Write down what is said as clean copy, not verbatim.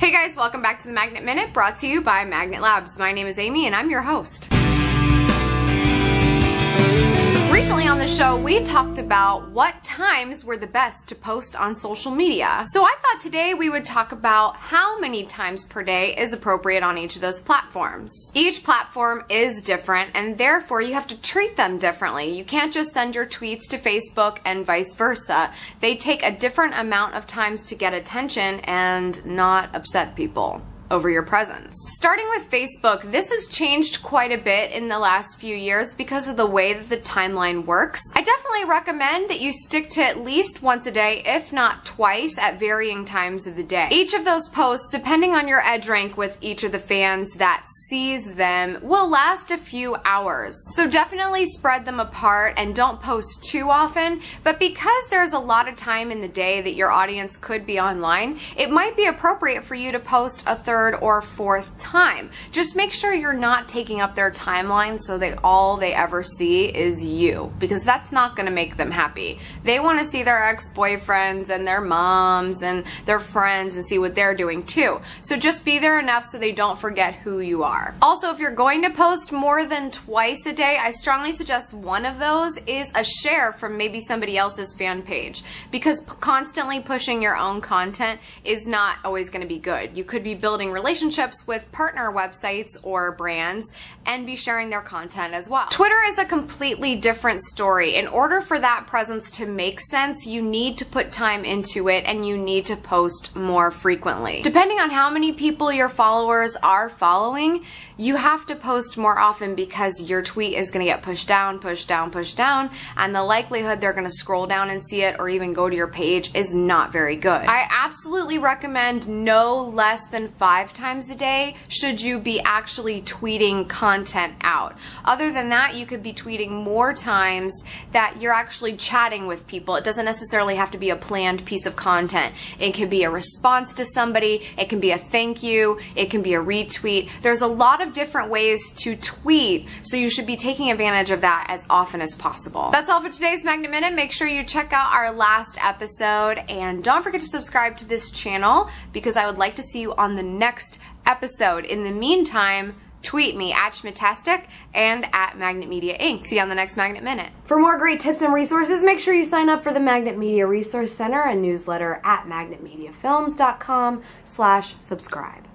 Hey guys, welcome back to the Magnet Minute, brought to you by Magnet Labs. My name is Amy and I'm your host. Recently on the show, we talked about what times were the best to post on social media. So I thought today we would talk about how many times per day is appropriate on each of those platforms. Each platform is different and therefore you have to treat them differently. You can't just send your tweets to Facebook and vice versa. They take a different amount of times to get attention and not upset people over your presence. Starting with Facebook, this has changed quite a bit in the last few years because of the way that the timeline works. I definitely recommend that you stick to at least once a day, if not twice, at varying times of the day. Each of those posts, depending on your edge rank with each of the fans that sees them, will last a few hours. So definitely spread them apart and don't post too often, but because there's a lot of time in the day that your audience could be online, it might be appropriate for you to post a third or fourth time. Just make sure you're not taking up their timeline so that all they ever see is you, because that's not going to make them happy. They want to see their ex-boyfriends and their moms and their friends and see what they're doing too. So just be there enough so they don't forget who you are. Also, if you're going to post more than twice a day, I strongly suggest one of those is a share from maybe somebody else's fan page, because constantly pushing your own content is not always going to be good. You could be building relationships with partner websites or brands and be sharing their content as well. Twitter is a completely different story. In order for that presence to make sense, you need to put time into it and you need to post more frequently. Depending on how many people your followers are following, you have to post more often because your tweet is going to get pushed down, and the likelihood they're going to scroll down and see it or even go to your page is not very good. I absolutely recommend no less than 5 times a day should you be actually tweeting content out. Other than that, you could be tweeting more times that you're actually chatting with people. It doesn't necessarily have to be a planned piece of content. It can be a response to somebody, it can be a thank you, it can be a retweet. There's a lot of different ways to tweet, so you should be taking advantage of that as often as possible. That's all for today's Magnet Minute. Make sure you check out our last episode and don't forget to subscribe to this channel because I would like to see you on the next episode. In the meantime, tweet me at Schmitastic and at Magnet Media Inc. See you on the next Magnet Minute. For more great tips and resources, make sure you sign up for the Magnet Media Resource Center and newsletter at magnetmediafilms.com/subscribe.